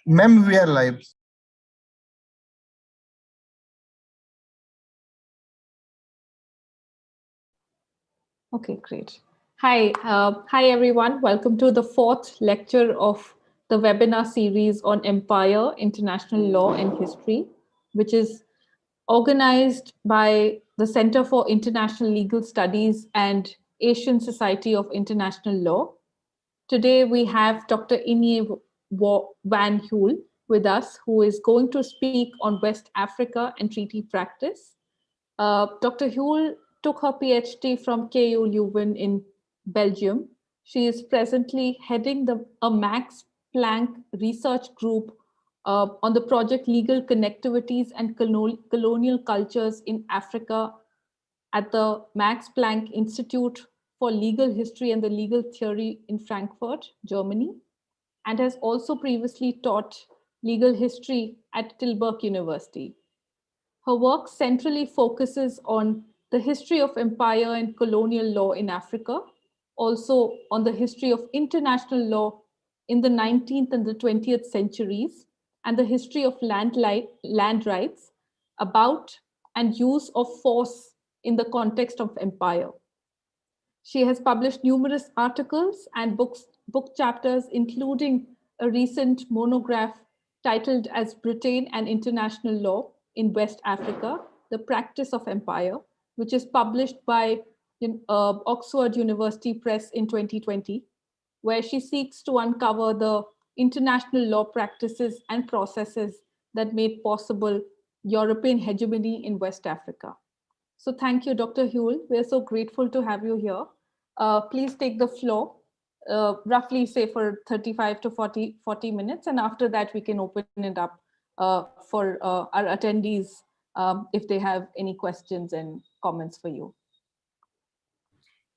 Ma'am, we are live. Okay, great. Hi everyone. Welcome to the fourth lecture of the webinar series on Empire, International Law and History, which is organized by the Center for International Legal Studies and Asian Society of International Law. Today we have Dr. Inye Van Hul with us, who is going to speak on West Africa and treaty practice. Dr. Hul took her PhD from KU Leuven in Belgium. She is presently heading a Max Planck research group on the project Legal Connectivities and Colonial Cultures in Africa at the Max Planck Institute for Legal History and the Legal Theory in Frankfurt, Germany, and has also previously taught legal history at Tilburg University. Her work centrally focuses on the history of empire and colonial law in Africa, also on the history of international law in the 19th and the 20th centuries, and the history of land rights about and use of force in the context of empire. She has published numerous articles and book chapters, including a recent monograph titled as Britain and International Law in West Africa, The Practice of Empire, which is published by Oxford University Press in 2020, where she seeks to uncover the international law practices and processes that made possible European hegemony in West Africa. So thank you, Dr. Hul. We're so grateful to have you here. Please take the floor, roughly say for 35 to 40 minutes. And after that, we can open it up for our attendees if they have any questions and comments for you.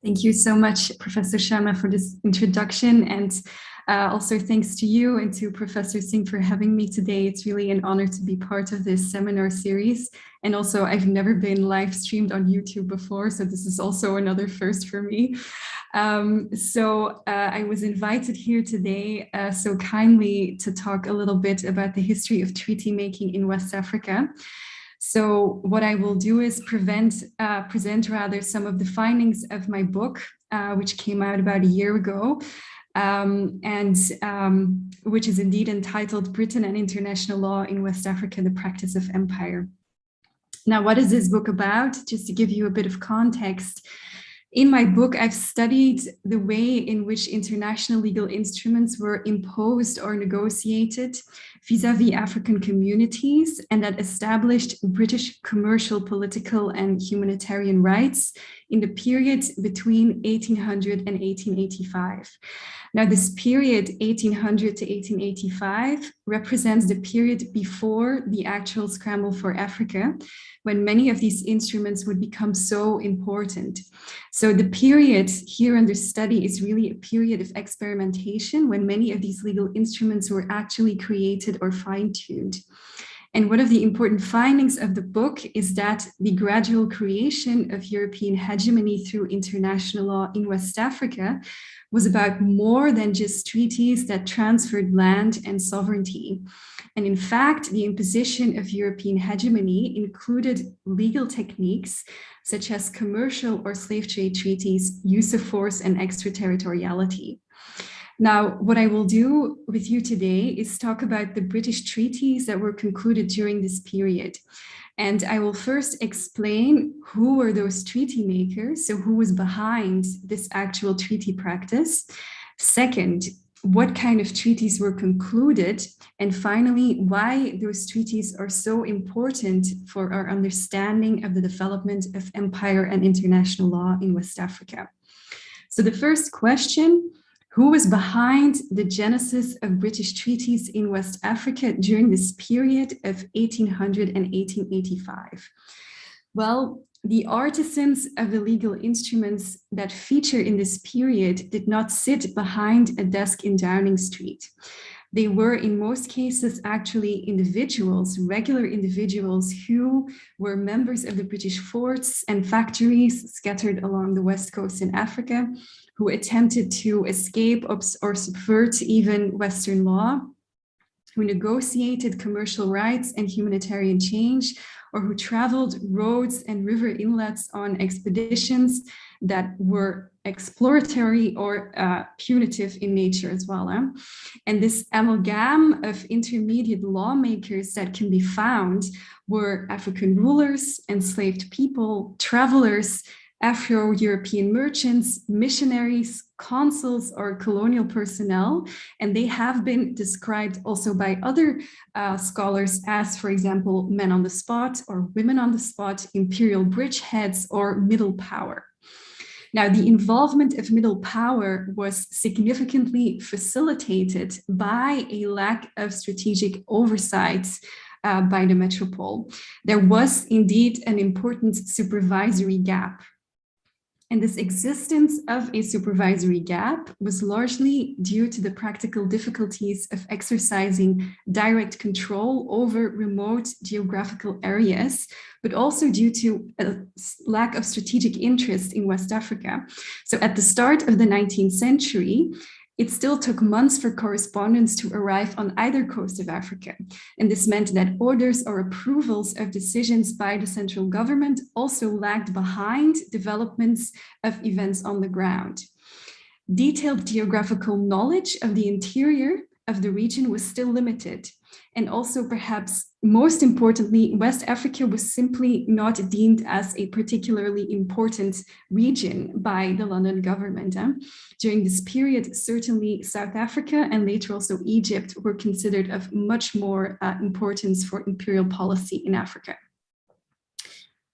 Thank you so much, Professor Sharma, for this introduction. And also thanks to you and to Professor Singh for having me today. It's really an honor to be part of this seminar series. And also, I've never been live streamed on YouTube before, so this is also another first for me. I was invited here today so kindly to talk a little bit about the history of treaty making in West Africa. So what I will do is present rather some of the findings of my book, which came out about a year ago, which is indeed entitled Britain and International Law in West Africa, the Practice of Empire. Now, what is this book about? Just to give you a bit of context. In my book, I've studied the way in which international legal instruments were imposed or negotiated vis-à-vis African communities and that established British commercial, political, and humanitarian rights in the period between 1800 and 1885. Now, this period, 1800 to 1885, represents the period before the actual scramble for Africa, when many of these instruments would become so important. So the period here under study is really a period of experimentation when many of these legal instruments were actually created or fine-tuned. And one of the important findings of the book is that the gradual creation of European hegemony through international law in West Africa was about more than just treaties that transferred land and sovereignty. And in fact, the imposition of European hegemony included legal techniques such as commercial or slave trade treaties, use of force, and extraterritoriality. Now, what I will do with you today is talk about the British treaties that were concluded during this period. And I will first explain who were those treaty makers, so who was behind this actual treaty practice. Second, what kind of treaties were concluded, and finally, why those treaties are so important for our understanding of the development of empire and international law in West Africa. So the first question, who was behind the genesis of British treaties in West Africa during this period of 1800 and 1885? Well, the artisans of the legal instruments that feature in this period did not sit behind a desk in Downing Street. They were in most cases actually individuals, regular individuals who were members of the British forts and factories scattered along the West Coast in Africa, who attempted to escape or subvert even Western law. who negotiated commercial rights and humanitarian change, or who traveled roads and river inlets on expeditions that were exploratory or punitive in nature as well. And this amalgam of intermediate lawmakers that can be found were African rulers, enslaved people, travelers, Afro-European merchants, missionaries, consuls, or colonial personnel. And they have been described also by other scholars as, for example, men on the spot or women on the spot, imperial bridgeheads, or middle power. Now, the involvement of middle power was significantly facilitated by a lack of strategic oversight by the metropole. There was indeed an important supervisory gap. And this existence of a supervisory gap was largely due to the practical difficulties of exercising direct control over remote geographical areas, but also due to a lack of strategic interest in West Africa. So at the start of the 19th century, it still took months for correspondence to arrive on either coast of Africa. And this meant that orders or approvals of decisions by the central government also lagged behind developments of events on the ground. Detailed geographical knowledge of the interior of the region was still limited. And also, perhaps most importantly, West Africa was simply not deemed as a particularly important region by the London government. During this period, certainly South Africa and later also Egypt were considered of much more importance for imperial policy in Africa.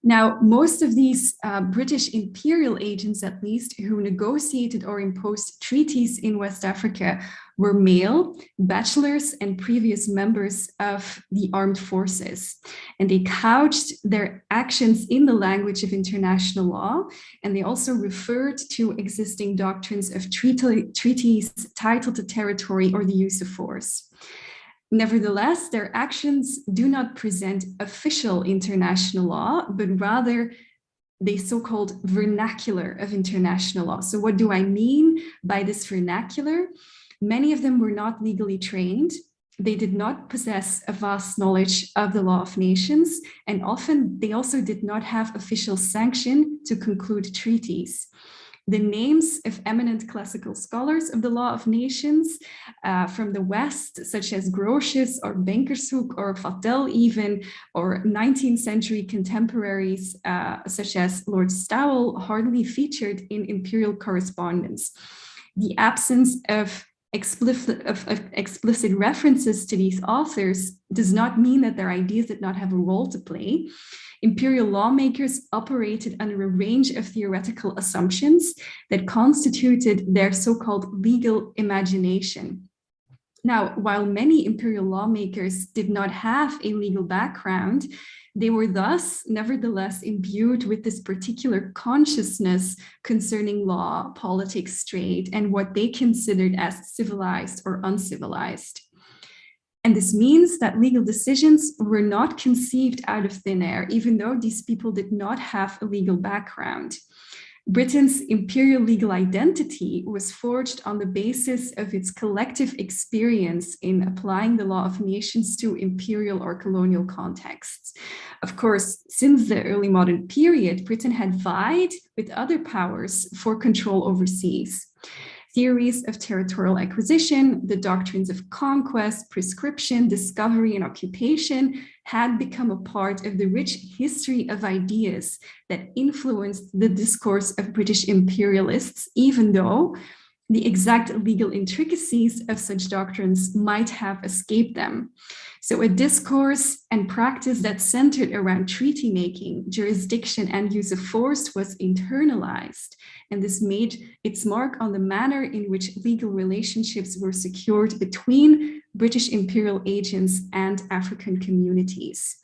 Now, most of these British imperial agents, at least, who negotiated or imposed treaties in West Africa were male, bachelors, and previous members of the armed forces. And they couched their actions in the language of international law, and they also referred to existing doctrines of treaties, title to territory, or the use of force. Nevertheless, their actions do not present official international law, but rather the so-called vernacular of international law. So what do I mean by this vernacular? Many of them were not legally trained. They did not possess a vast knowledge of the law of nations, and often they also did not have official sanction to conclude treaties. The names of eminent classical scholars of the law of nations from the West, such as Grotius or Benkershoek or Vattel even, or 19th century contemporaries such as Lord Stowell, hardly featured in imperial correspondence. The absence of explicit references to these authors does not mean that their ideas did not have a role to play. Imperial lawmakers operated under a range of theoretical assumptions that constituted their so-called legal imagination. Now, while many imperial lawmakers did not have a legal background, they were thus nevertheless imbued with this particular consciousness concerning law, politics, trade, and what they considered as civilized or uncivilized. And this means that legal decisions were not conceived out of thin air, even though these people did not have a legal background. Britain's imperial legal identity was forged on the basis of its collective experience in applying the law of nations to imperial or colonial contexts. Of course, since the early modern period, Britain had vied with other powers for control overseas. Theories of territorial acquisition, the doctrines of conquest, prescription, discovery, and occupation had become a part of the rich history of ideas that influenced the discourse of British imperialists, even though the exact legal intricacies of such doctrines might have escaped them. So a discourse and practice that centered around treaty making, jurisdiction, and use of force was internalized. And this made its mark on the manner in which legal relationships were secured between British imperial agents and African communities.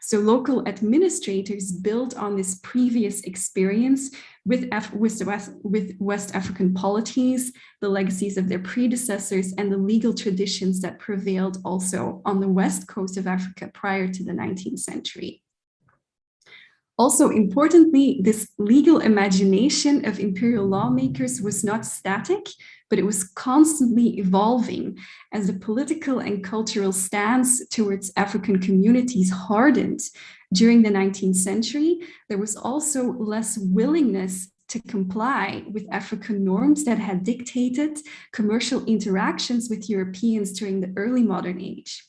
So local administrators built on this previous experience with West African polities, the legacies of their predecessors, and the legal traditions that prevailed also on the west coast of Africa prior to the 19th century. Also, importantly, this legal imagination of imperial lawmakers was not static, but it was constantly evolving as the political and cultural stance towards African communities hardened. During the 19th century, there was also less willingness to comply with African norms that had dictated commercial interactions with Europeans during the early modern age.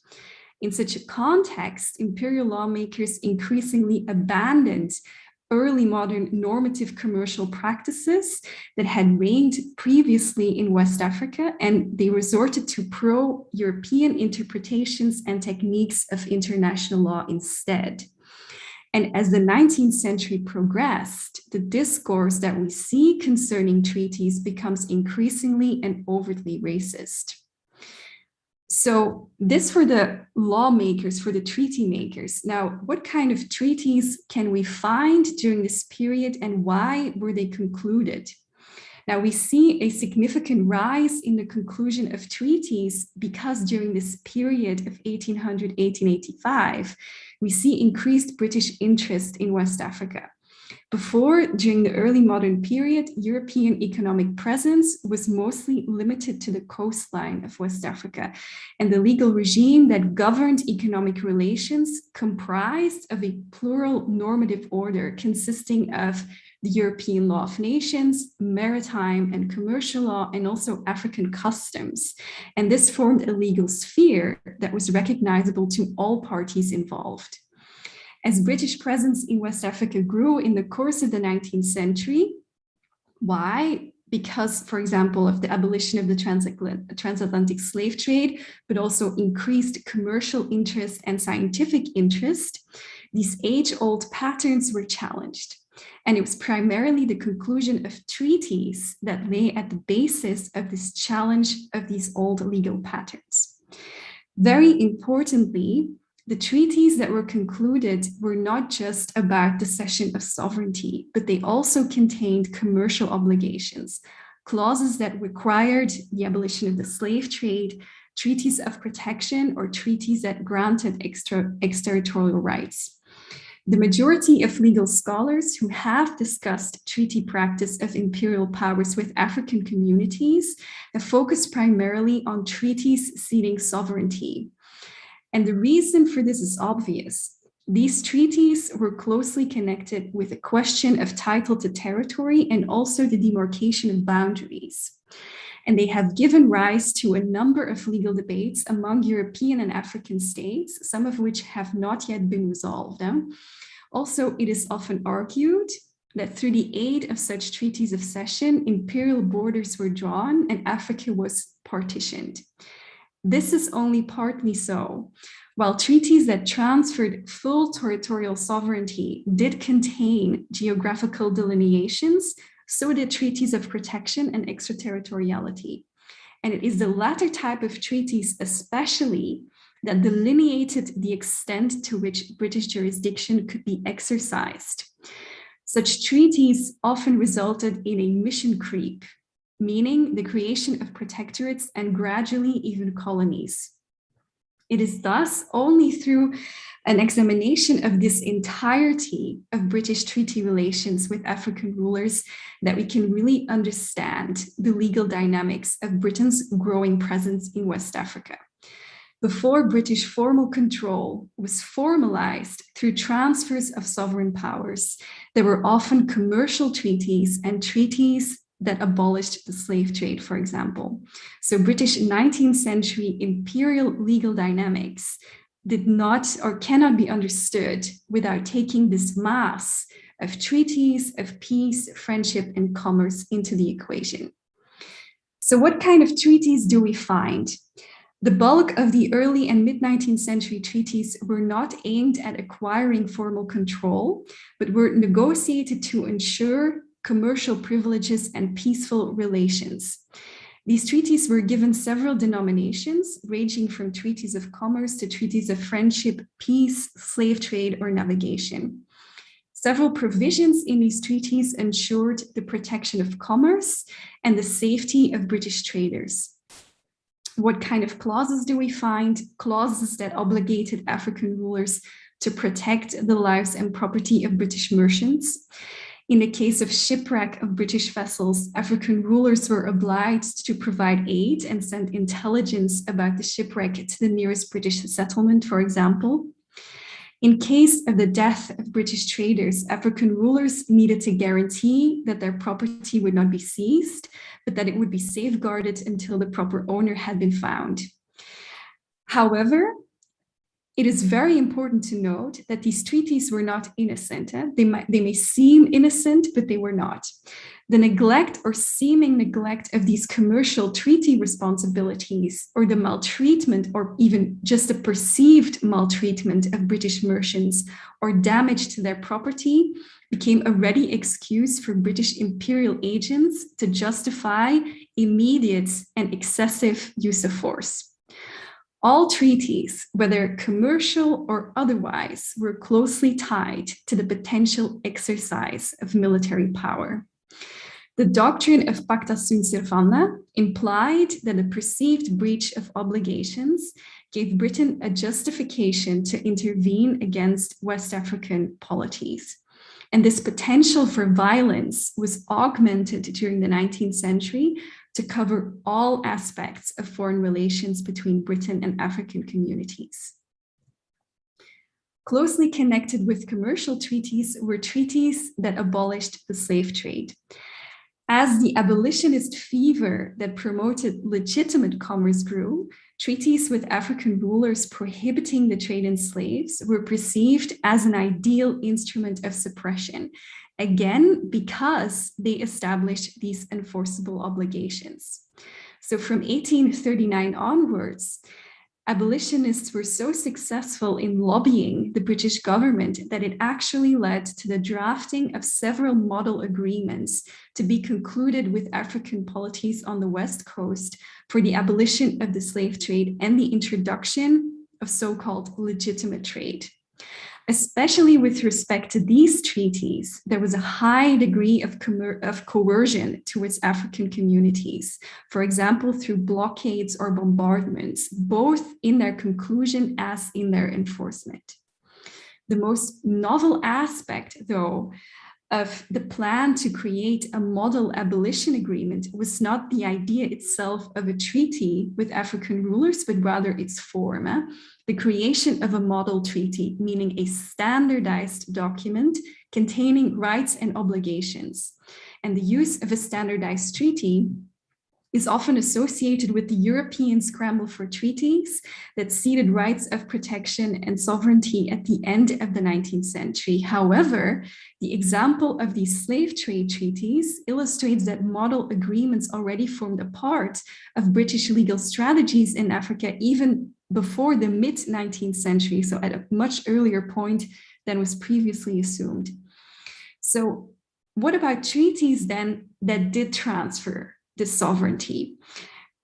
In such a context, imperial lawmakers increasingly abandoned early modern normative commercial practices that had reigned previously in West Africa, and they resorted to pro-European interpretations and techniques of international law instead. And as the 19th century progressed, the discourse that we see concerning treaties becomes increasingly and overtly racist. So this for the lawmakers, for the treaty makers. Now, what kind of treaties can we find during this period and why were they concluded? Now, we see a significant rise in the conclusion of treaties because during this period of 1800-1885, we see increased British interest in West Africa. Before, during the early modern period, European economic presence was mostly limited to the coastline of West Africa, and the legal regime that governed economic relations comprised of a plural normative order consisting of the European law of nations, maritime and commercial law, and also African customs. And this formed a legal sphere that was recognizable to all parties involved. As British presence in West Africa grew in the course of the 19th century, why? Because, for example, of the abolition of the transatlantic slave trade, but also increased commercial interest and scientific interest, these age-old patterns were challenged. And it was primarily the conclusion of treaties that lay at the basis of this challenge of these old legal patterns. Very importantly, the treaties that were concluded were not just about the cession of sovereignty, but they also contained commercial obligations, clauses that required the abolition of the slave trade, treaties of protection, or treaties that granted extraterritorial rights. The majority of legal scholars who have discussed treaty practice of imperial powers with African communities have focused primarily on treaties ceding sovereignty. And the reason for this is obvious. These treaties were closely connected with the question of title to territory and also the demarcation of boundaries. And they have given rise to a number of legal debates among European and African states, some of which have not yet been resolved. Also, it is often argued that through the aid of such treaties of cession, imperial borders were drawn and Africa was partitioned. This is only partly so. While treaties that transferred full territorial sovereignty did contain geographical delineations, so did treaties of protection and extraterritoriality. And it is the latter type of treaties especially that delineated the extent to which British jurisdiction could be exercised. Such treaties often resulted in a mission creep, meaning the creation of protectorates and gradually even colonies. It is thus only through an examination of this entirety of British treaty relations with African rulers that we can really understand the legal dynamics of Britain's growing presence in West Africa. Before British formal control was formalized through transfers of sovereign powers, there were often commercial treaties and treaties that abolished the slave trade, for example. So British 19th century imperial legal dynamics did not or cannot be understood without taking this mass of treaties of peace, friendship, and commerce into the equation. So what kind of treaties do we find? The bulk of the early and mid-19th century treaties were not aimed at acquiring formal control, but were negotiated to ensure commercial privileges and peaceful relations. These treaties were given several denominations, ranging from treaties of commerce to treaties of friendship, peace, slave trade, or navigation. Several provisions in these treaties ensured the protection of commerce and the safety of British traders. What kind of clauses do we find? Clauses that obligated African rulers to protect the lives and property of British merchants. In the case of shipwreck of British vessels, African rulers were obliged to provide aid and send intelligence about the shipwreck to the nearest British settlement, for example. In case of the death of British traders, African rulers needed to guarantee that their property would not be seized, but that it would be safeguarded until the proper owner had been found. However, it is very important to note that these treaties were not innocent. They may seem innocent, but they were not. The neglect or seeming neglect of these commercial treaty responsibilities, or the maltreatment, or even just the perceived maltreatment of British merchants or damage to their property, became a ready excuse for British imperial agents to justify immediate and excessive use of force. All treaties, whether commercial or otherwise, were closely tied to the potential exercise of military power. The doctrine of pacta sunt servanda implied that a perceived breach of obligations gave Britain a justification to intervene against West African polities. And this potential for violence was augmented during the 19th century to cover all aspects of foreign relations between Britain and African communities. Closely connected with commercial treaties were treaties that abolished the slave trade. As the abolitionist fever that promoted legitimate commerce grew, treaties with African rulers prohibiting the trade in slaves were perceived as an ideal instrument of suppression, again, because they established these enforceable obligations. So from 1839 onwards, abolitionists were so successful in lobbying the British government that it actually led to the drafting of several model agreements to be concluded with African polities on the West Coast for the abolition of the slave trade and the introduction of so-called legitimate trade. Especially with respect to these treaties, there was a high degree of coercion towards African communities, for example, through blockades or bombardments, both in their conclusion as in their enforcement. The most novel aspect, though, of the plan to create a model abolition agreement was not the idea itself of a treaty with African rulers, but rather its form. The creation of a model treaty, meaning a standardized document containing rights and obligations. And the use of a standardized treaty is often associated with the European scramble for treaties that ceded rights of protection and sovereignty at the end of the 19th century. However, the example of these slave trade treaties illustrates that model agreements already formed a part of British legal strategies in Africa, even before the mid-19th century, so at a much earlier point than was previously assumed. So what about treaties then that did transfer the sovereignty?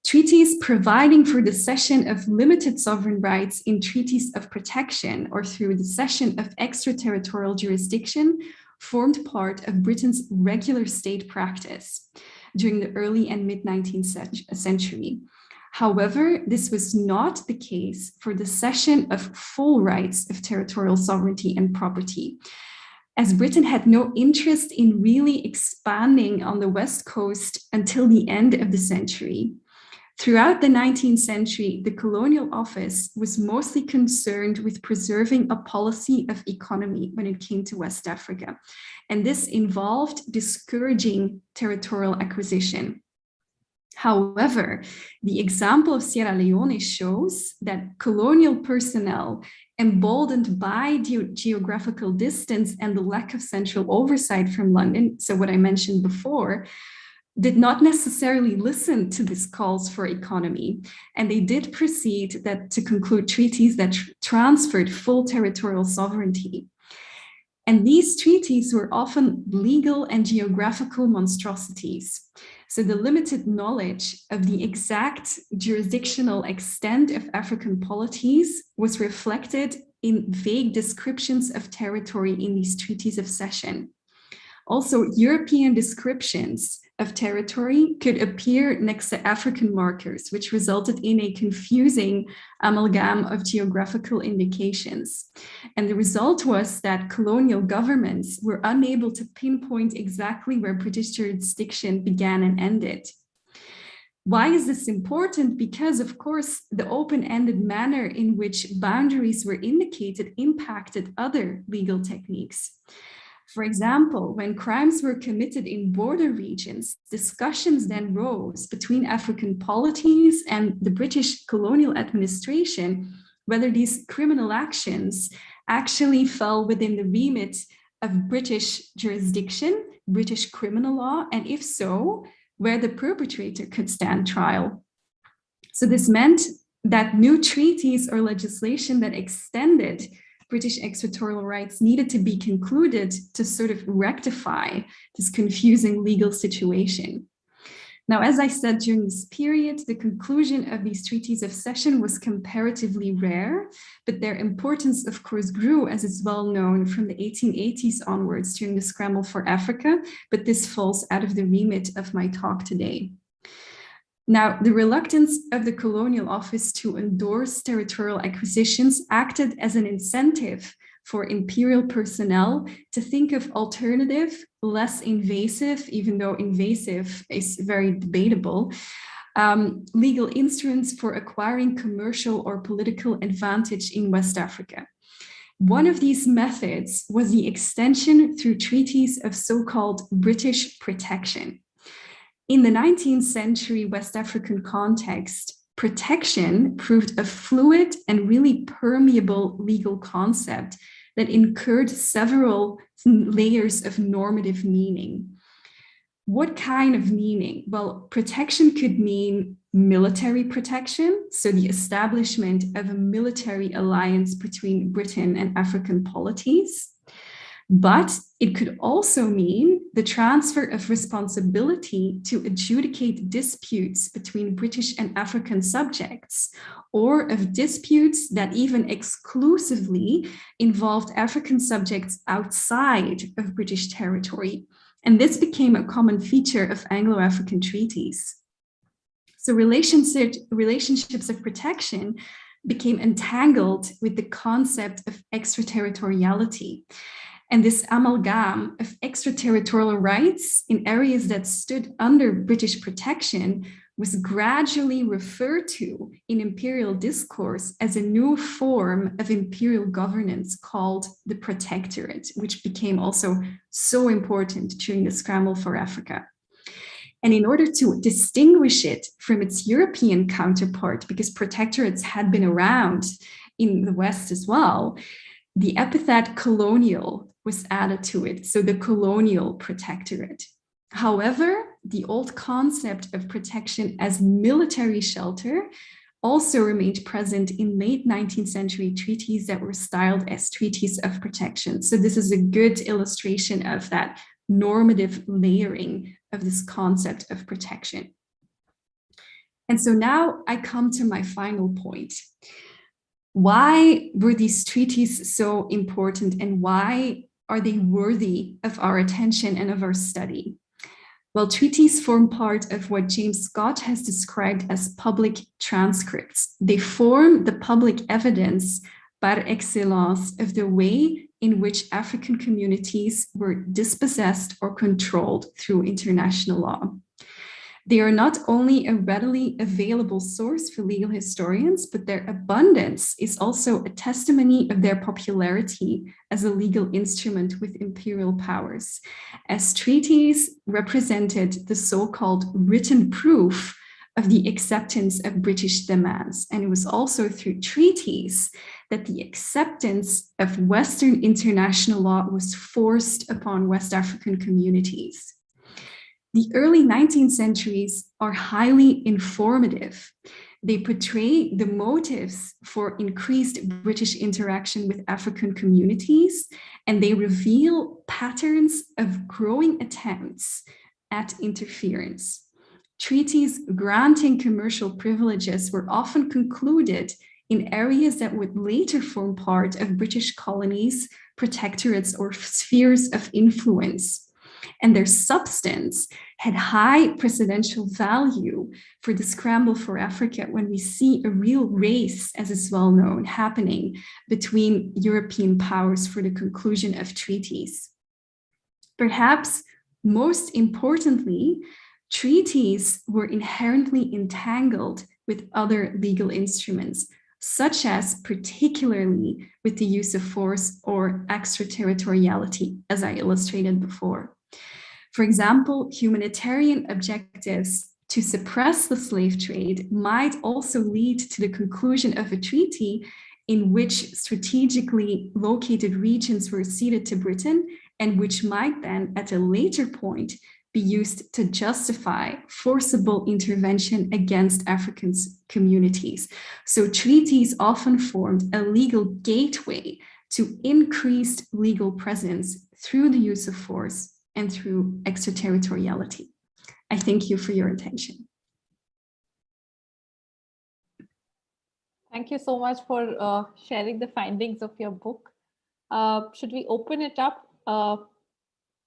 Treaties providing for the cession of limited sovereign rights in treaties of protection or through the cession of extraterritorial jurisdiction formed part of Britain's regular state practice during the early and mid-19th century. However, this was not the case for the cession of full rights of territorial sovereignty and property, as Britain had no interest in really expanding on the West Coast until the end of the century. Throughout the 19th century, the Colonial Office was mostly concerned with preserving a policy of economy when it came to West Africa, and this involved discouraging territorial acquisition. However, the example of Sierra Leone shows that colonial personnel, emboldened by geographical distance and the lack of central oversight from London, so what I mentioned before, did not necessarily listen to these calls for economy. And they did proceed to conclude treaties that transferred full territorial sovereignty. And these treaties were often legal and geographical monstrosities. So the limited knowledge of the exact jurisdictional extent of African polities was reflected in vague descriptions of territory in these treaties of cession. Also, European descriptions of territory could appear next to African markers, which resulted in a confusing amalgam of geographical indications. And the result was that colonial governments were unable to pinpoint exactly where British jurisdiction began and ended. Why is this important? Because, of course, the open-ended manner in which boundaries were indicated impacted other legal techniques. For example, when crimes were committed in border regions, discussions then rose between African polities and the British colonial administration whether these criminal actions actually fell within the remit of British jurisdiction, British criminal law, and if so, where the perpetrator could stand trial. So this meant that new treaties or legislation that extended British extraterritorial rights needed to be concluded to sort of rectify this confusing legal situation. Now, as I said, during this period, the conclusion of these treaties of cession was comparatively rare, but their importance, of course, grew, as is well known, from the 1880s onwards during the scramble for Africa, but this falls out of the remit of my talk today. Now, the reluctance of the colonial office to endorse territorial acquisitions acted as an incentive for imperial personnel to think of alternative, less invasive, even though invasive is very debatable, legal instruments for acquiring commercial or political advantage in West Africa. One of these methods was the extension through treaties of so-called British protection. In the 19th century West African context, protection proved a fluid and really permeable legal concept that incurred several layers of normative meaning. What kind of meaning? Well, protection could mean military protection, so the establishment of a military alliance between Britain and African polities. But it could also mean the transfer of responsibility to adjudicate disputes between British and African subjects, or of disputes that even exclusively involved African subjects outside of British territory. And this became a common feature of Anglo-African treaties. So relationships of protection became entangled with the concept of extraterritoriality. And this amalgam of extraterritorial rights in areas that stood under British protection was gradually referred to in imperial discourse as a new form of imperial governance called the protectorate, which became also so important during the scramble for Africa. And in order to distinguish it from its European counterpart, because protectorates had been around in the West as well, the epithet colonial was added to it, so the colonial protectorate. However, the old concept of protection as military shelter also remained present in late 19th century treaties that were styled as treaties of protection. So this is a good illustration of that normative layering of this concept of protection. And so now I come to my final point. Why were these treaties so important, and why are they worthy of our attention and of our study? Well, treaties form part of what James Scott has described as public transcripts. They form the public evidence par excellence of the way in which African communities were dispossessed or controlled through international law. They are not only a readily available source for legal historians, but their abundance is also a testimony of their popularity as a legal instrument with imperial powers, as treaties represented the so-called written proof of the acceptance of British demands. And it was also through treaties that the acceptance of Western international law was forced upon West African communities. The early 19th centuries are highly informative. They portray the motives for increased British interaction with African communities, and they reveal patterns of growing attempts at interference. Treaties granting commercial privileges were often concluded in areas that would later form part of British colonies, protectorates, or spheres of influence. and their substance had high precedential value for the scramble for Africa when we see a real race, as is well known, happening between European powers for the conclusion of treaties. Perhaps most importantly, treaties were inherently entangled with other legal instruments, such as particularly with the use of force or extraterritoriality, as I illustrated before. For example, humanitarian objectives to suppress the slave trade might also lead to the conclusion of a treaty in which strategically located regions were ceded to Britain, and which might then, at a later point, be used to justify forcible intervention against African communities. So treaties often formed a legal gateway to increased legal presence through the use of force and through extraterritoriality. I thank you for your attention. Thank you so much for sharing the findings of your book. Should we open it up?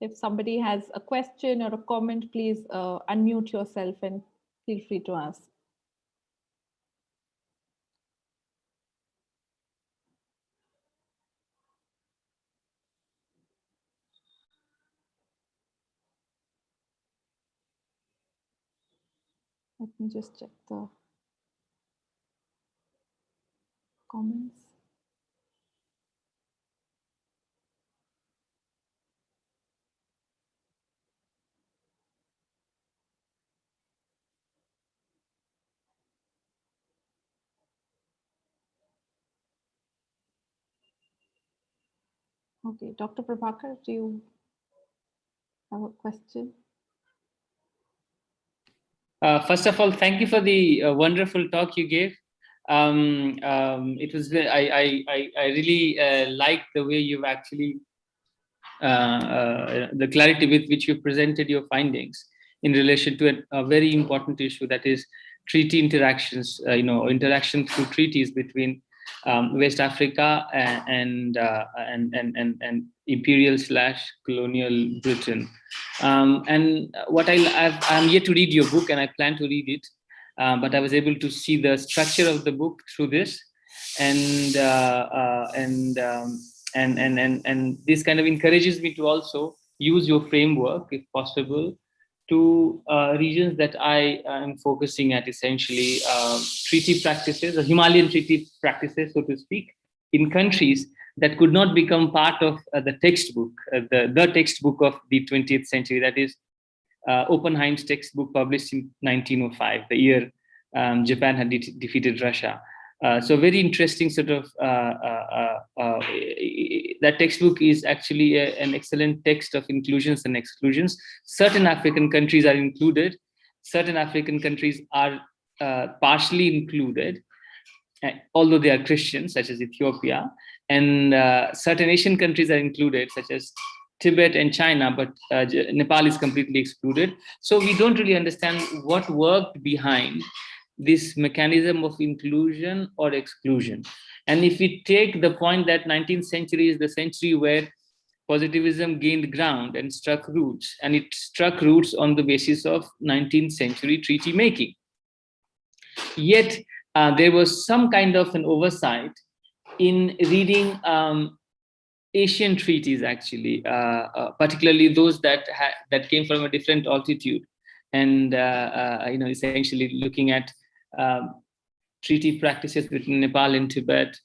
If somebody has a question or a comment, please unmute yourself and feel free to ask. Let me just check the comments. Okay, Dr. Prabhakar, do you have a question? First of all, thank you for the wonderful talk you gave. It was I really liked the way you've actually the clarity with which you presented your findings in relation to a very important issue, that is treaty interactions. Interaction through treaties between West Africa and imperial/colonial Britain. And what I'm yet to read your book, and I plan to read it, but I was able to see the structure of the book through this, and this kind of encourages me to also use your framework, if possible, to regions that I am focusing at, essentially treaty practices, or Himalayan treaty practices, so to speak, in countries that could not become part of the textbook, the textbook of the 20th century, that is Oppenheim's textbook textbook published in 1905, the year Japan had defeated Russia. So very interesting sort of, that textbook is actually an excellent text of inclusions and exclusions. Certain African countries are included, certain African countries are partially included, although they are Christian, such as Ethiopia, and certain Asian countries are included, such as Tibet and China, but Nepal is completely excluded. So we don't really understand what worked behind this mechanism of inclusion or exclusion. And if we take the point that 19th century is the century where positivism gained ground and struck roots, and it struck roots on the basis of 19th century treaty making. Yet there was some kind of an oversight in reading Asian treaties, actually, particularly those that came from a different altitude, and essentially looking at treaty practices between Nepal and Tibet,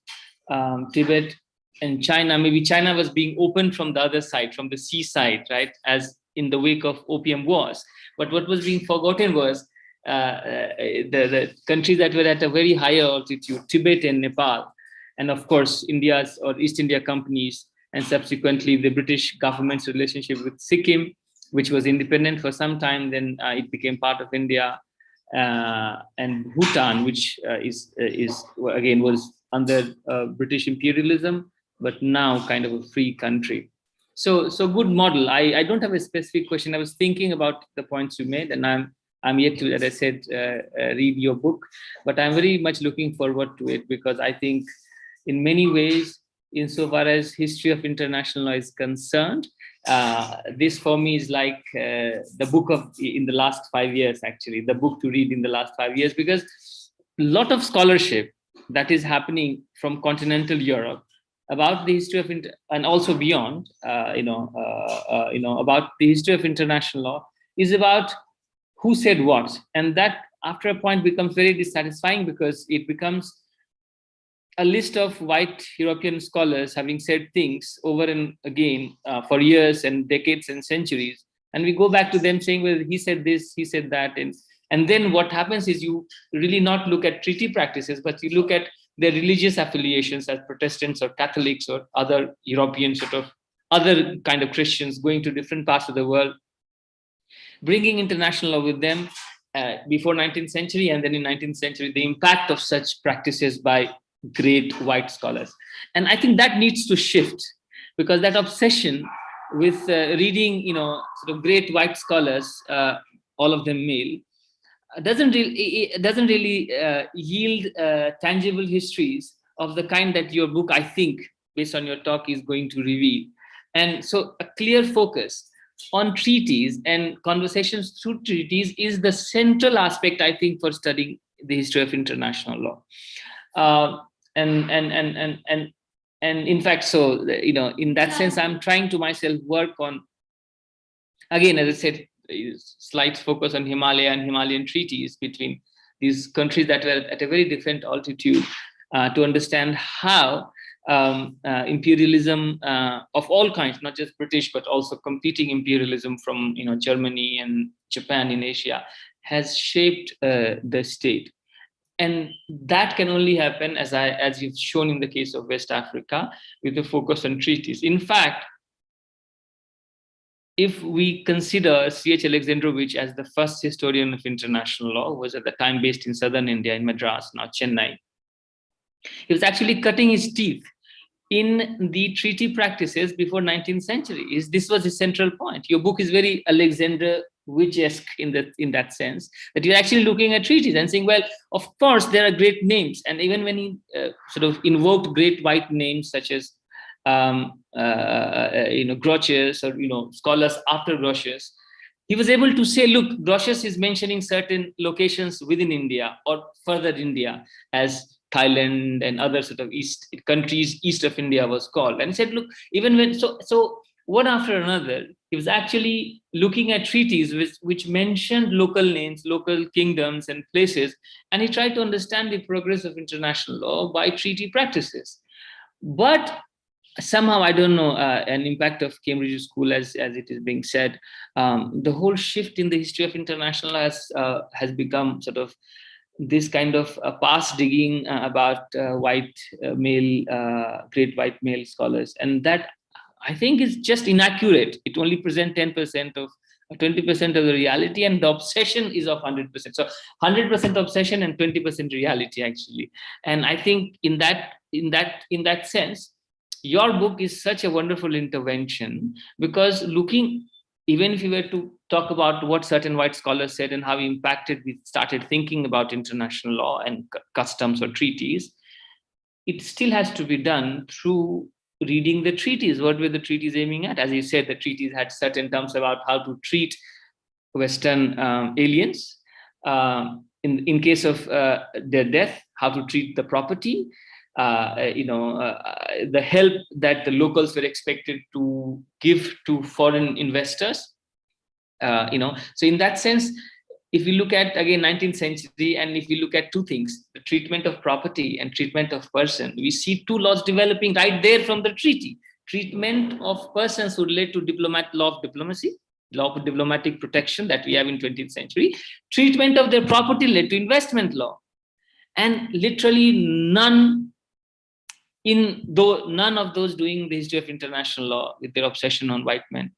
Tibet and China. Maybe China was being opened from the other side, from the seaside, right, as in the wake of Opium Wars. But what was being forgotten was the countries that were at a very higher altitude, Tibet and Nepal, and of course India's or East India companies, and subsequently the British government's relationship with Sikkim, which was independent for some time. Then it became part of India, and Bhutan, which is again was under British imperialism, but now kind of a free country. So good model. I don't have a specific question. I was thinking about the points you made, and I'm yet to, as I said, read your book, but I'm very much looking forward to it, because I think in many ways insofar as history of international law is concerned. This for me is like the book of in the last 5 years, actually, the book to read in the last 5 years, because a lot of scholarship that is happening from continental Europe about the history of and also beyond, about the history of international law is about who said what, and that after a point becomes very dissatisfying, because it becomes a list of white European scholars having said things over and again for years and decades and centuries, and we go back to them saying, well, he said this, he said that, and then what happens is you really not look at treaty practices, but you look at their religious affiliations as Protestants or Catholics or other European sort of other kind of Christians going to different parts of the world, bringing international law with them before 19th century, and then in 19th century, the impact of such practices by great white scholars. And I think that needs to shift, because that obsession with reading, sort of great white scholars, all of them male, doesn't really yield tangible histories of the kind that your book, I think, based on your talk, is going to reveal. And so a clear focus on treaties and conversations through treaties is the central aspect, I think, for studying the history of international law. And in fact, so, in that sense, I'm trying to myself work on, again, as I said, slight focus on Himalaya and Himalayan treaties between these countries that were at a very different altitude, to understand how imperialism of all kinds, not just British, but also competing imperialism from Germany and Japan in Asia, has shaped the state. And that can only happen, as you've shown in the case of West Africa, with a focus on treaties. In fact, if we consider C.H. Alexandrovich as the first historian of international law, who was at the time based in southern India, in Madras, now Chennai, he was actually cutting his teeth in the treaty practices before 19th century. This was the central point. Your book is very Alexandrovich-esque in that sense, that you're actually looking at treaties and saying, well, of course, there are great names. And even when he sort of invoked great white names such as Grotius, or scholars after Grotius, he was able to say, look, Grotius is mentioning certain locations within India or further India, as Thailand and other sort of countries east of India was called, and said, look, even when so one after another, he was actually looking at treaties which mentioned local names, local kingdoms and places, and he tried to understand the progress of international law by treaty practices. But somehow, I don't know, an impact of Cambridge School, as it is being said, the whole shift in the history of international law has become sort of this kind of past digging about white male, great white male scholars, and that I think is just inaccurate. It only presents 10% of 20% of the reality, and the obsession is of 100%. So 100% obsession and 20% reality, actually. And I think in that sense, your book is such a wonderful intervention, because even if you were to talk about what certain white scholars said and how we started thinking about international law and customs or treaties, it still has to be done through reading the treaties. What were the treaties aiming at? As you said, the treaties had certain terms about how to treat Western aliens. In case of their death, how to treat the property, the help that the locals were expected to give to foreign investors. So in that sense, if we look at, again, 19th century, and if we look at two things, the treatment of property and treatment of person, we see two laws developing right there from the treaty. Treatment of persons who relate to law of diplomacy, law of diplomatic protection that we have in 20th century. Treatment of their property led to investment law. And literally none of those doing the history of international law with their obsession on white men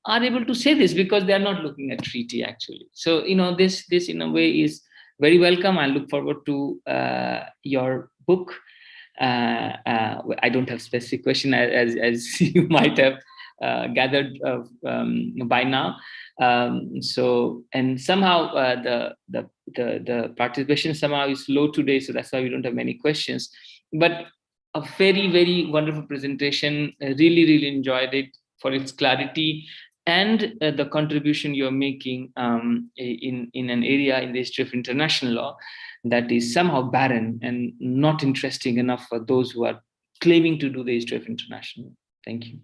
are able to say this, because they are not looking at treaty, actually. So this in a way is very welcome. I look forward to your book. I don't have specific question, as you might have gathered by now. And somehow the participation somehow is low today, so that's why we don't have many questions. But a very, very wonderful presentation. I really, really enjoyed it for its clarity and the contribution you're making in an area in the history of international law that is somehow barren and not interesting enough for those who are claiming to do the history of international law. Thank you.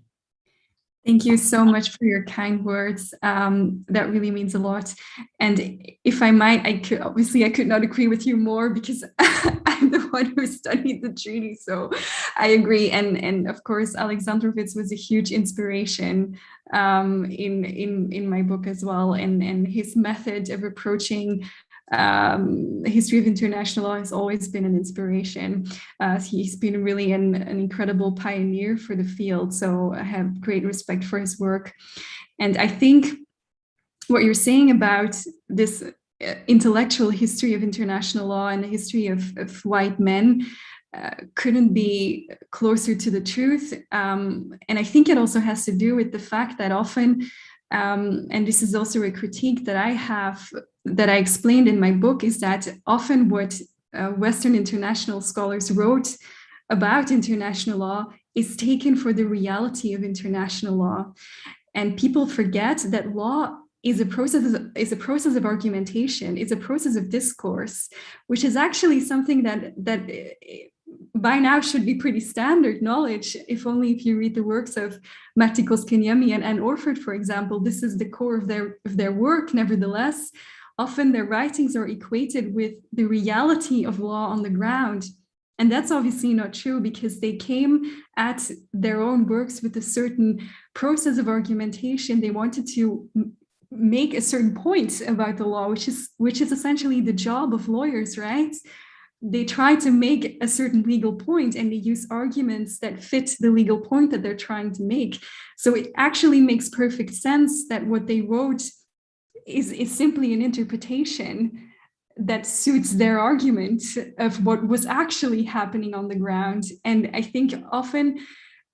Thank you so much for your kind words. That really means a lot. And if I might, I could not agree with you more, because I'm the one who studied the treaty. So I agree. And of course, Alexandrovitz was a huge inspiration in my book as well. And his method of approaching the history of international law has always been an inspiration. He's been really an incredible pioneer for the field, so I have great respect for his work. And I think what you're saying about this intellectual history of international law and the history of white men couldn't be closer to the truth. And I think it also has to do with the fact that often, and this is also a critique that I have, that I explained in my book, is that often what Western international scholars wrote about international law is taken for the reality of international law. And people forget that law is a process of argumentation, it's a process of discourse, which is actually something that by now should be pretty standard knowledge, if only if you read the works of Mattikos Kenyemi and Orford, for example. This is the core of their work. Nevertheless, often their writings are equated with the reality of law on the ground. And that's obviously not true, because they came at their own works with a certain process of argumentation. They wanted to make a certain point about the law, which is essentially the job of lawyers, right? They try to make a certain legal point, and they use arguments that fit the legal point that they're trying to make. So it actually makes perfect sense that what they wrote is simply an interpretation that suits their argument of what was actually happening on the ground. And I think often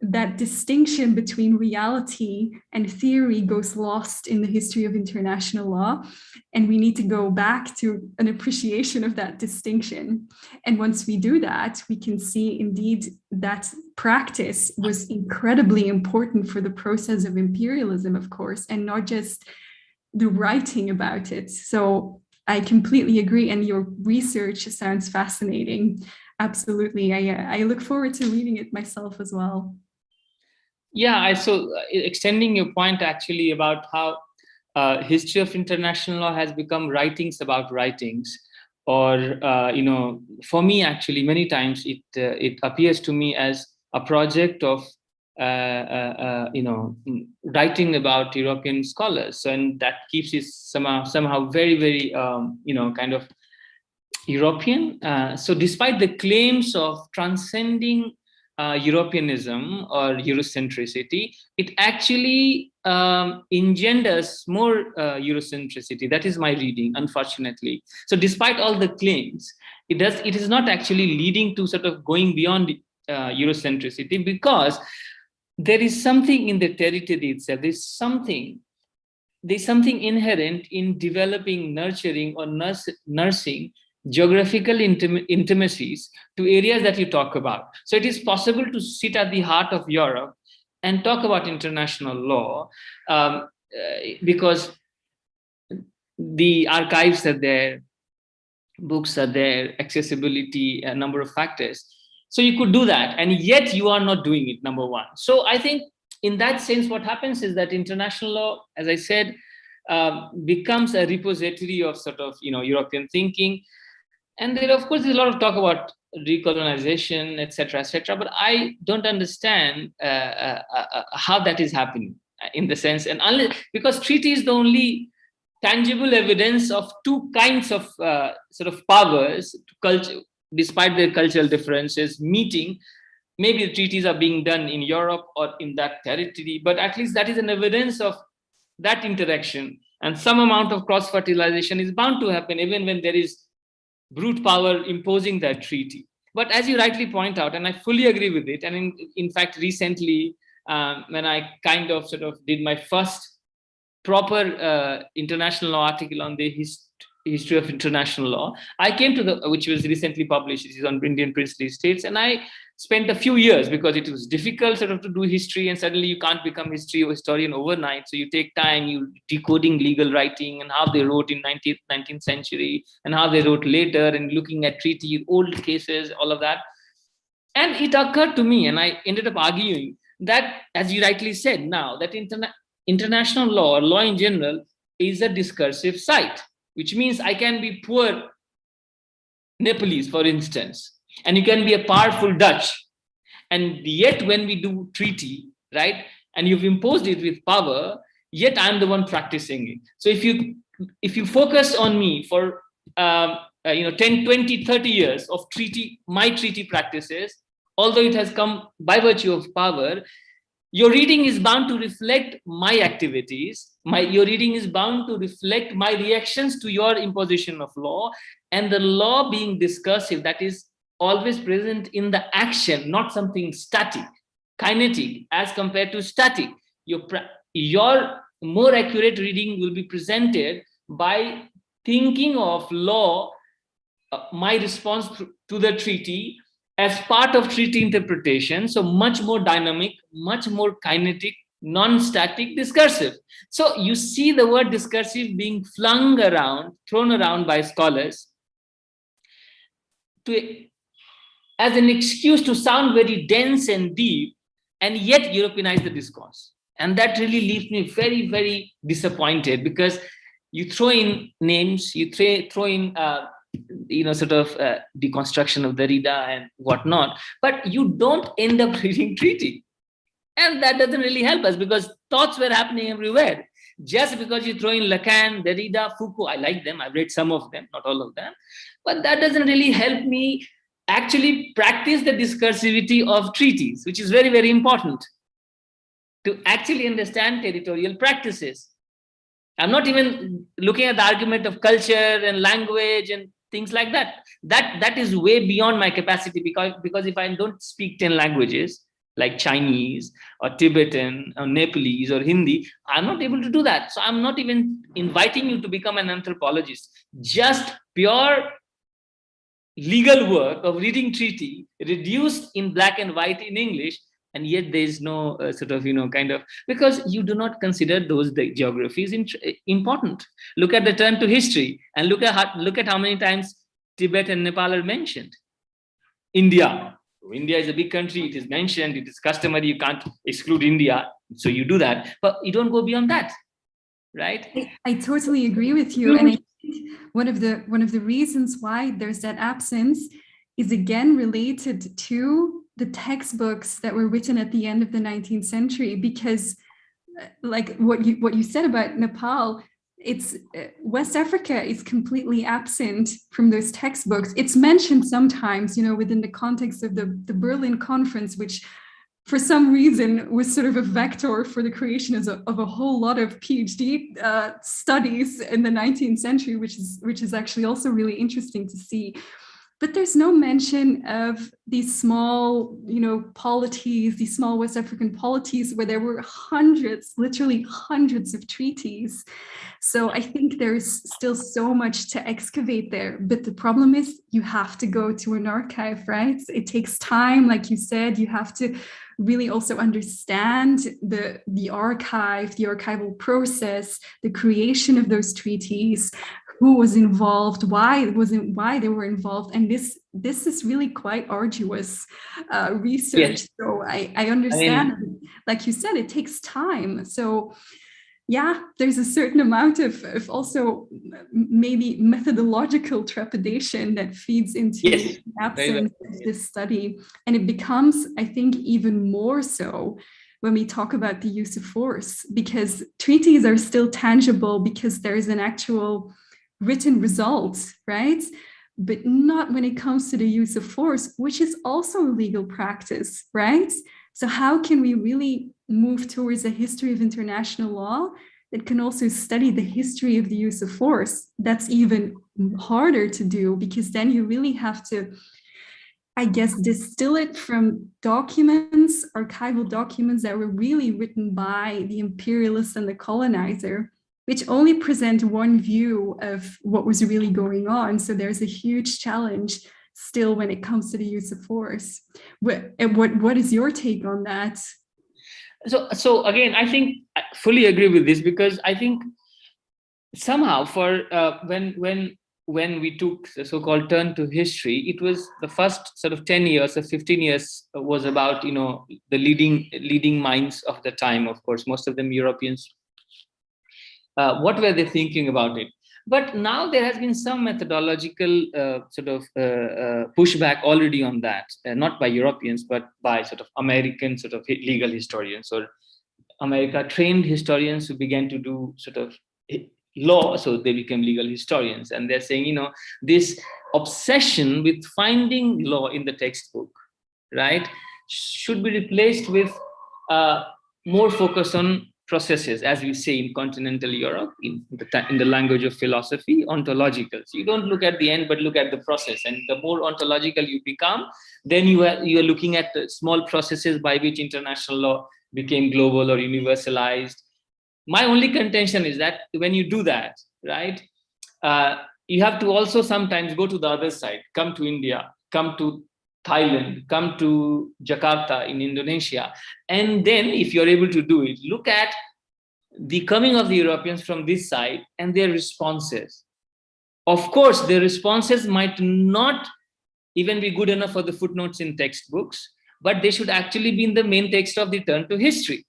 that distinction between reality and theory goes lost in the history of international law. And we need to go back to an appreciation of that distinction. And once we do that, we can see indeed that practice was incredibly important for the process of imperialism, of course, and not just the writing about it. So I completely agree. And your research sounds fascinating. Absolutely. I look forward to reading it myself as well. Yeah, extending your point actually about how history of international law has become writings about writings, or for me actually many times it appears to me as a project of writing about European scholars. So, and that keeps it somehow very, very kind of European. So despite the claims of transcending Europeanism or Eurocentricity, it actually engenders more Eurocentricity. That is my reading, unfortunately. So despite all the claims, it is not actually leading to sort of going beyond Eurocentricity, because there is something in the territory itself. There's something inherent in developing, nurturing, or nursing geographical intimacies to areas that you talk about. So it is possible to sit at the heart of Europe and talk about international law because the archives are there, books are there, accessibility, a number of factors. So you could do that, and yet you are not doing it, number one. So I think in that sense, what happens is that international law, as I said, becomes a repository of sort of European thinking. And there, of course, there's a lot of talk about recolonization, etc., but I don't understand how that is happening in the sense, and unless, because treaty is the only tangible evidence of two kinds of sort of powers, culture, despite their cultural differences, meeting. Maybe the treaties are being done in Europe or in that territory, but at least that is an evidence of that interaction, and some amount of cross-fertilization is bound to happen even when there is brute power imposing that treaty. But as you rightly point out, and I fully agree with it, and in fact, recently, when I kind of sort of did my first proper international law article on the history of international law, I came to which was recently published, it is on Indian princely states, and I spent a few years because it was difficult sort of to do history, and suddenly you can't become historian overnight. So you take time, you decoding legal writing and how they wrote in 19th century and how they wrote later, and looking at treaty, old cases, all of that. And it occurred to me, and I ended up arguing that, as you rightly said now, that international law or law in general is a discursive site, which means I can be poor Nepalese, for instance, and you can be a powerful Dutch. And yet when we do treaty, right, and you've imposed it with power, yet I'm the one practicing it. So if you focus on me for 10, 20, 30 years of my treaty practices, although it has come by virtue of power, your reading is bound to reflect my activities. Your reading is bound to reflect my reactions to your imposition of law, and the law being discursive, that is always present in the action, not something static, kinetic, as compared to static. Your more accurate reading will be presented by thinking of law, my response to the treaty, as part of treaty interpretation. So much more dynamic, much more kinetic, non-static, discursive. So you see the word discursive being thrown around by scholars as an excuse to sound very dense and deep, and yet Europeanize the discourse. And that really leaves me very, very disappointed, because you throw in names, you throw in deconstruction of Derrida and whatnot, but you don't end up reading treaty. And that doesn't really help us, because thoughts were happening everywhere. Just because you throw in Lacan, Derrida, Foucault, I like them, I've read some of them, not all of them, but that doesn't really help me actually practice the discursivity of treaties, which is very, very important to actually understand territorial practices. I'm not even looking at the argument of culture and language and things like that. That is way beyond my capacity, because if I don't speak 10 languages like Chinese or Tibetan or Nepalese or Hindi, I'm not able to do that. So I'm not even inviting you to become an anthropologist. Just pure legal work of reading treaty reduced in black and white in English, and yet there is no because you do not consider those geographies important. Look at the turn to history and look at how many times Tibet and Nepal are mentioned. India is a big country, it is mentioned, it is customary, you can't exclude India, so you do that, but you don't go beyond that, right? I totally agree with you. And I think one of the reasons why there's that absence is again related to the textbooks that were written at the end of the 19th century, because like what you said about Nepal, it's West Africa is completely absent from those textbooks. It's mentioned sometimes, within the context of the Berlin Conference, which for some reason was sort of a vector for the creation of a whole lot of PhD studies in the 19th century, which is actually also really interesting to see. But there's no mention of these small, polities, these small West African polities where there were literally hundreds of treaties. So I think there's still so much to excavate there. But the problem is you have to go to an archive, right? It takes time, like you said, you have to really also understand the archive, the archival process, the creation of those treaties, who was involved, why they were involved, and this is really quite arduous research. Yes. So I understand, like you said, it takes time. So yeah, there's a certain amount of also maybe methodological trepidation that feeds into the absence of this study, and it becomes, I think, even more so when we talk about the use of force, because treaties are still tangible because there is an actual written results, right? But not when it comes to the use of force, which is also a legal practice, right? So how can we really move towards a history of international law that can also study the history of the use of force? That's even harder to do, because then you really have to, I guess, distill it from documents, archival documents that were really written by the imperialist and the colonizer, which only present one view of what was really going on. So there's a huge challenge still when it comes to the use of force. What is your take on that? So again, I think I fully agree with this, because I think somehow for when we took the so-called turn to history, it was the first sort of 10 years or 15 years was about, the leading minds of the time, of course, most of them Europeans. What were they thinking about it? But now there has been some methodological pushback already on that, not by Europeans, but by sort of American sort of legal historians or America trained historians who began to do sort of law, so they became legal historians. And they're saying, this obsession with finding law in the textbook, right, should be replaced with more focus on processes, as we say in continental Europe, in the language of philosophy, ontological. So you don't look at the end, but look at the process. And the more ontological you become, then you are looking at the small processes by which international law became global or universalized. My only contention is that when you do that, right, you have to also sometimes go to the other side, come to India, come to Thailand, come to Jakarta in Indonesia. And then if you're able to do it, look at the coming of the Europeans from this side and their responses. Of course, their responses might not even be good enough for the footnotes in textbooks, but they should actually be in the main text of the turn to history.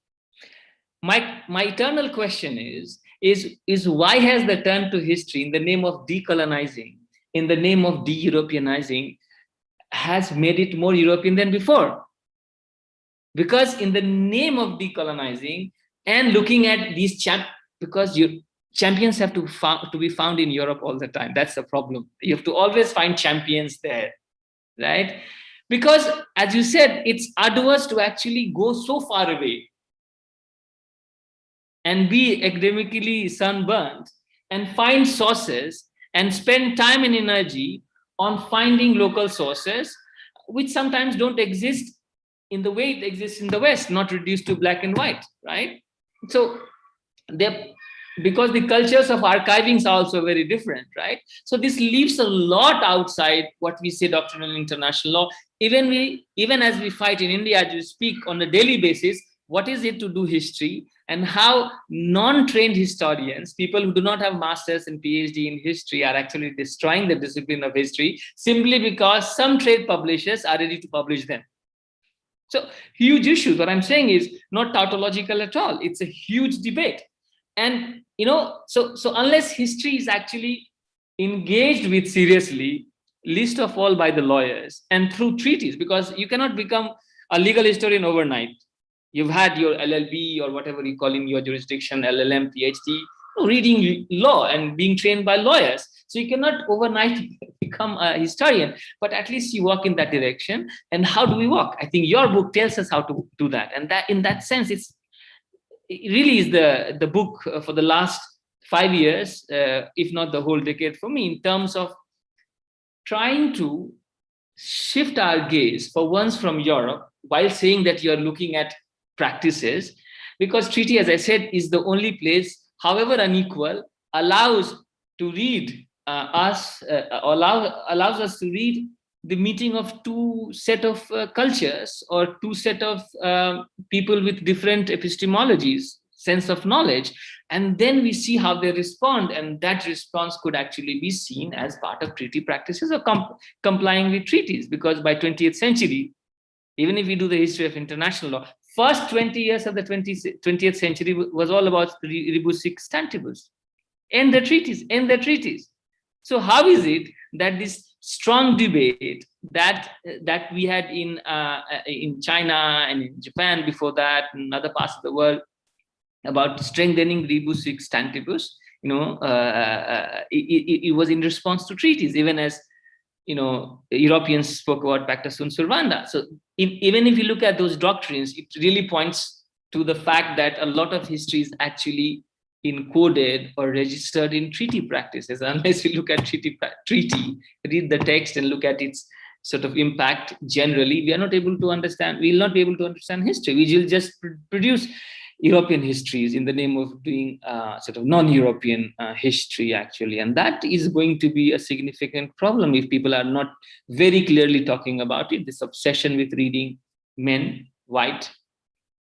My eternal question is why has the turn to history, in the name of decolonizing, in the name of de-Europeanizing, has made it more European than before? Because in the name of decolonizing and looking at these because champions have to be found in Europe all the time. That's the problem. You have to always find champions there, right? Because as you said, it's arduous to actually go so far away and be academically sunburnt and find sources and spend time and energy on finding local sources, which sometimes don't exist in the way it exists in the West, not reduced to black and white, right? So because the cultures of archiving are also very different, right? So this leaves a lot outside what we say doctrinal international law. Even as we fight in India, as we speak on a daily basis, what is it to do history, and how non-trained historians, people who do not have masters and PhD in history, are actually destroying the discipline of history simply because some trade publishers are ready to publish them. So huge issues. What I'm saying is not tautological at all. It's a huge debate. And, so unless history is actually engaged with seriously, least of all by the lawyers and through treaties, because you cannot become a legal historian overnight. You've had your LLB or whatever you call in your jurisdiction, LLM, PhD, reading law and being trained by lawyers. So you cannot overnight become a historian, but at least you walk in that direction. And how do we walk? I think your book tells us how to do that. And that, in that sense, it really is the book for the last 5 years, if not the whole decade for me, in terms of trying to shift our gaze for once from Europe, while saying that you're looking at practices, because treaty, as I said, is the only place, however unequal, allows to read allows us to read the meeting of two set of cultures, or two set of people with different epistemologies, sense of knowledge, and then we see how they respond, and that response could actually be seen as part of treaty practices or complying with treaties. Because by 20th century, even if we do the history of international law, first 20 years of the 20th century was all about rebus sic stantibus. End the treaties. So how is it that this strong debate that we had in China and in Japan before that, and other parts of the world, about strengthening rebus sic stantibus, it was in response to treaties, even as Europeans spoke about pacta sunt servanda. So even if you look at those doctrines, it really points to the fact that a lot of history is actually encoded or registered in treaty practices. Unless we look at treaty, read the text and look at its sort of impact generally, we are not able to understand. We will not be able to understand history. We will just produce European histories in the name of doing sort of non-European history, actually. And that is going to be a significant problem if people are not very clearly talking about it. This obsession with reading men, white,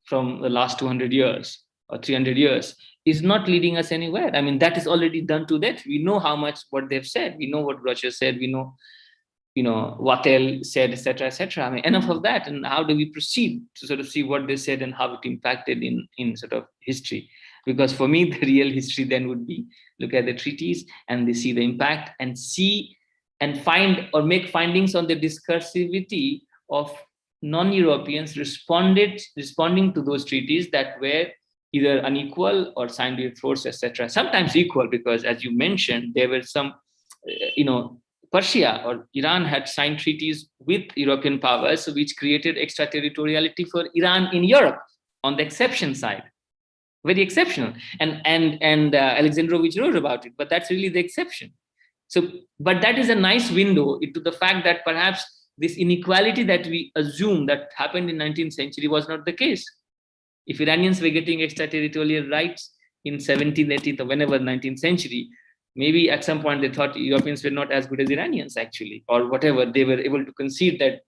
from the last 200 years or 300 years is not leading us anywhere. I mean, that is already done to that. We know how much what they've said. We know what Roger said. We know, Wattel said, etc., etc. I mean, enough of that. And how do we proceed to sort of see what they said and how it impacted in sort of history? Because for me, the real history then would be look at the treaties and they see the impact and see and find or make findings on the discursivity of non-Europeans responding to those treaties that were either unequal or signed with force, etc. Sometimes equal, because as you mentioned, there were some, Persia or Iran had signed treaties with European powers, which created extraterritoriality for Iran in Europe on the exception side. Very exceptional. And Alexandrovich wrote about it, but that's really the exception. So, but that is a nice window into the fact that perhaps this inequality that we assume that happened in 19th century was not the case. If Iranians were getting extraterritorial rights in 17th, 18th, or whenever 19th century, maybe at some point they thought Europeans were not as good as Iranians, actually, or whatever. They were able to concede that,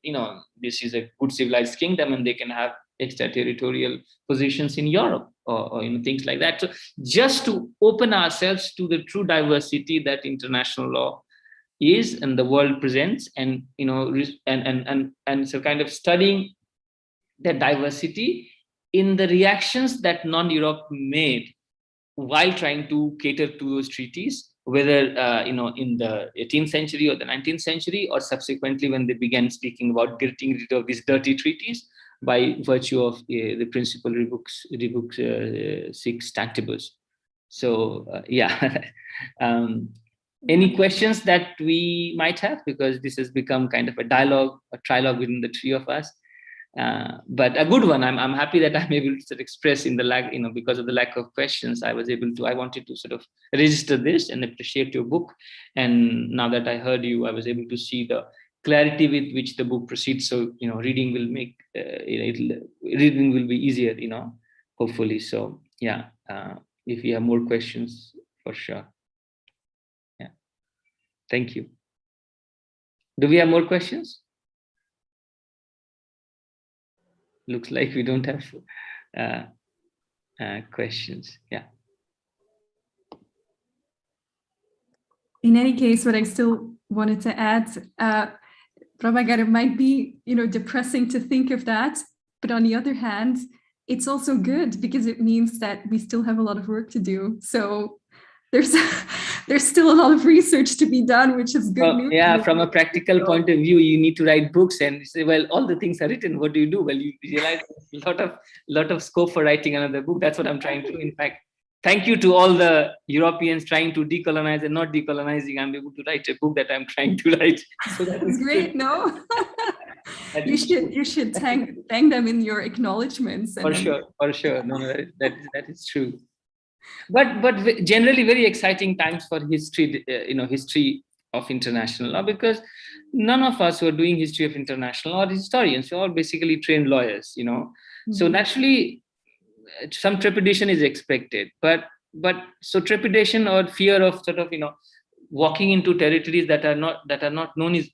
this is a good civilized kingdom and they can have extraterritorial positions in Europe or things like that. So just to open ourselves to the true diversity that international law is and the world presents, and so kind of studying that diversity in the reactions that non-Europe made while trying to cater to those treaties, whether in the 18th century or the 19th century, or subsequently when they began speaking about getting rid of these dirty treaties by virtue of the principal rebooks 6 Stantibus. So any questions that we might have, because this has become kind of a dialogue, a trilogue within the three of us. But a good one. I'm happy that I'm able to sort of express in the lack, because of the lack of questions, I wanted to sort of register this and appreciate your book. And now that I heard you, I was able to see the clarity with which the book proceeds. So, reading will make, reading will be easier, hopefully. So if you have more questions, for sure. Yeah. Thank you. Do we have more questions? Looks like we don't have questions. Yeah. In any case, what I still wanted to add, Prabhakar, it might be, depressing to think of that, but on the other hand, it's also good because it means that we still have a lot of work to do. So there's still a lot of research to be done, which is good news. Yeah, from a practical point of view, you need to write books and say, well, all the things are written. What do you do? Well, you realize there's a lot of scope for writing another book. That's what I'm trying to. In fact, thank you to all the Europeans trying to decolonize and not decolonizing. I'm able to write a book that I'm trying to write. So that's great. No, you should thank them in your acknowledgements. For sure. No, that is true. But generally very exciting times for history, history of international law, because none of us who are doing history of international law are historians. We're all basically trained lawyers, Mm-hmm. So naturally, some trepidation is expected. But so trepidation or fear of sort of walking into territories that are not known is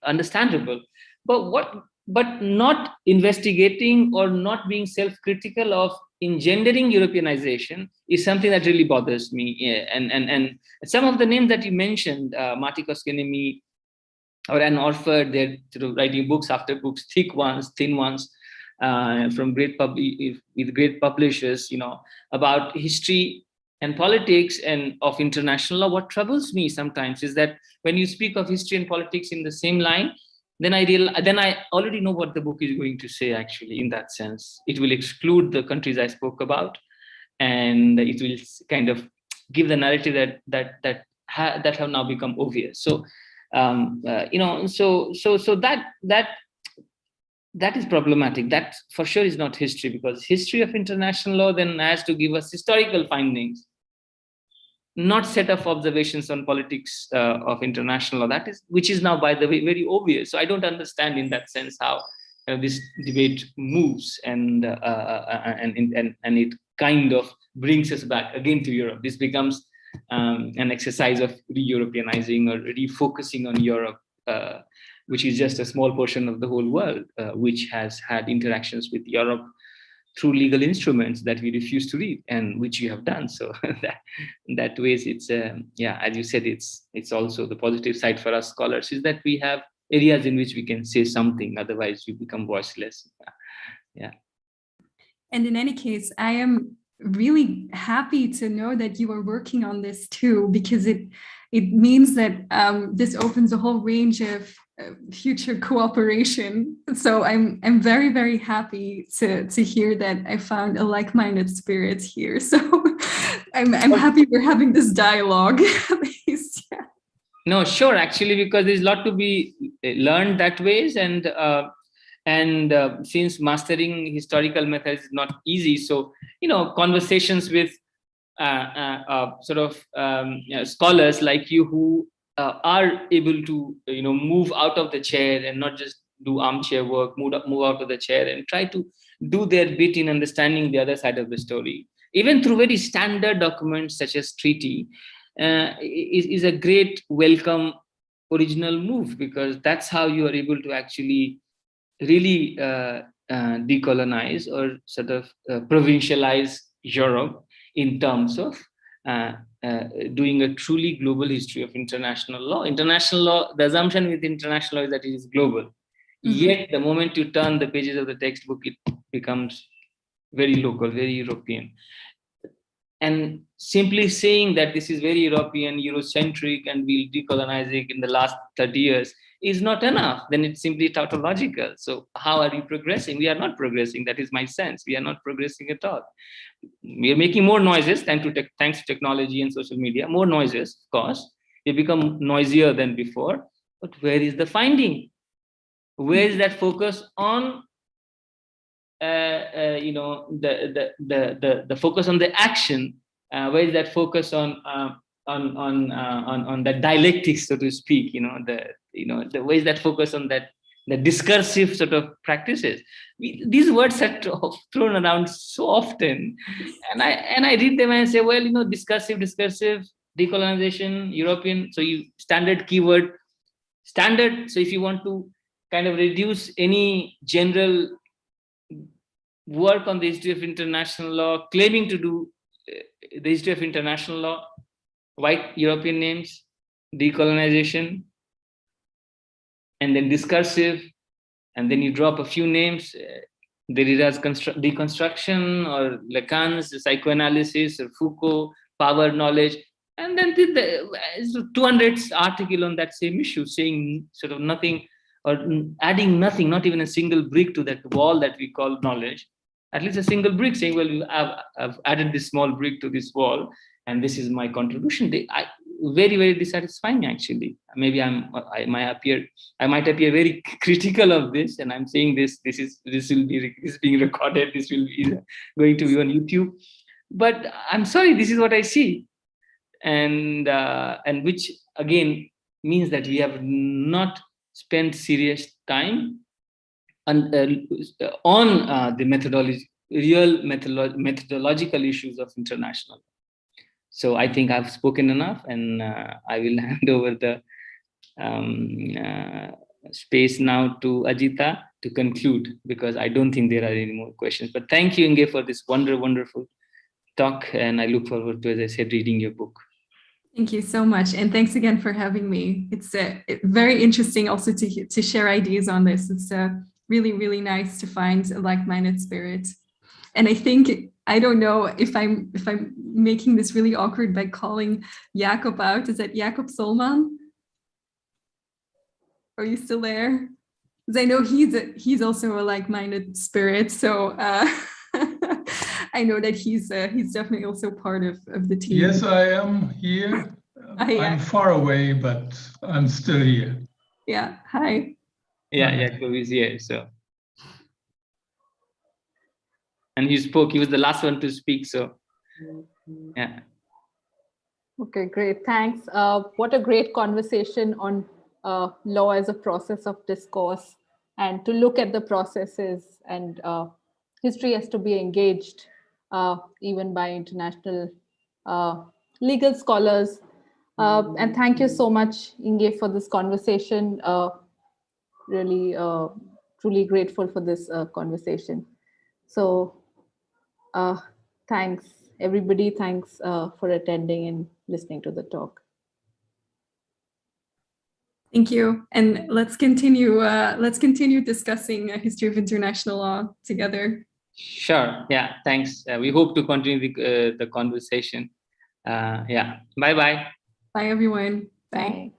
understandable. But not investigating or not being self-critical of engendering Europeanization is something that really bothers me. Yeah. And some of the names that you mentioned, Marty Koskenemi or Anne Orford, they're sort of writing books after books, thick ones, thin ones, from great publishers, about history and politics and of international law. What troubles me sometimes is that when you speak of history and politics in the same line, then I already know what the book is going to say, actually, in that sense. It will exclude the countries I spoke about, and it will kind of give the narrative that have now become obvious. So, so that is problematic. That for sure is not history, because history of international law then has to give us historical findings, not set of observations on politics of international law, which is now, by the way, very obvious. So I don't understand in that sense how this debate moves, and it kind of brings us back again to Europe. This becomes an exercise of re-Europeanizing or refocusing on Europe, which is just a small portion of the whole world, which has had interactions with Europe through legal instruments that we refuse to read, and which you have done. So that ways, it's as you said, it's also the positive side for us scholars is that we have areas in which we can say something. Otherwise, we become voiceless. Yeah. And in any case, I am really happy to know that you are working on this too, because it means that this opens a whole range of future cooperation. So I'm very, very happy to hear that I found a like-minded spirit here. So I'm happy we're having this dialogue at least. Yeah. No, sure. Actually, because there's a lot to be learned that ways, and since mastering historical methods is not easy, so conversations with scholars like you who are able to move out of the chair and not just do armchair work, move out of the chair and try to do their bit in understanding the other side of the story, even through very standard documents such as treaty, is a great welcome original move, because that's how you are able to actually really decolonize or sort of provincialize Europe in terms of doing a truly global history of international law. International law, the assumption with international law is that it is global. Mm-hmm. Yet the moment you turn the pages of the textbook, it becomes very local, very European. And simply saying that this is very European, Eurocentric, and we'll decolonize it in the last 30 years is not enough. Then it's simply tautological. So how are you progressing? We are not progressing. That is my sense. We are not progressing at all. We are making more noises thanks to technology and social media. More noises, of course. We become noisier than before. But where is the finding? Where is that focus on the focus on the action? Where is that focus on the dialectics, so to speak? The ways that focus on that, the discursive sort of practices. These words are thrown around so often, and I read them and I say, well, discursive, decolonization, European. So you standard keyword, standard. So if you want to kind of reduce any general work on the history of international law, claiming to do the history of international law, white European names, decolonization, and then discursive, and then you drop a few names, Derrida's deconstruction, or Lacan's psychoanalysis, or Foucault, power, knowledge, and then the 200 article on that same issue, saying sort of nothing, or adding nothing, not even a single brick to that wall that we call knowledge. At least a single brick, saying, well, I've added this small brick to this wall, and this is my contribution. Very, very dissatisfying, actually. Maybe I might appear very critical of this, and I'm saying this is being recorded. This will be going to be on YouTube. But I'm sorry, this is what I see, and which again means that we have not spent serious time on the methodological issues of international. So I think I've spoken enough, and I will hand over the space now to Ajita to conclude, because I don't think there are any more questions. But thank you, Inge, for this wonderful talk, and I look forward to, as I said, reading your book. Thank you so much, and thanks again for having me. It's very interesting also to share ideas on this. It's really, really nice to find a like-minded spirit. And I think, I don't know if I'm making this really awkward by calling Jakob out. Is that Jakob Solman? Are you still there? Because I know he's also a like-minded spirit. So I know that he's definitely also part of the team. Yes, I am here. I'm far away, but I'm still here. Yeah. Hi. Yeah, Jakob is here. So. And he spoke. He was the last one to speak. So, yeah. Okay, great. Thanks. What a great conversation on law as a process of discourse. and to look at the processes, and history has to be engaged even by international legal scholars. And thank you so much, Inge, for this conversation. Really, truly grateful for this conversation. So thanks, everybody. Thanks for attending and listening to the talk. Thank you. And let's continue discussing history of international law together. Sure. Yeah. Thanks. We hope to continue the conversation. Yeah. Bye-bye. Bye, everyone. Bye. Bye.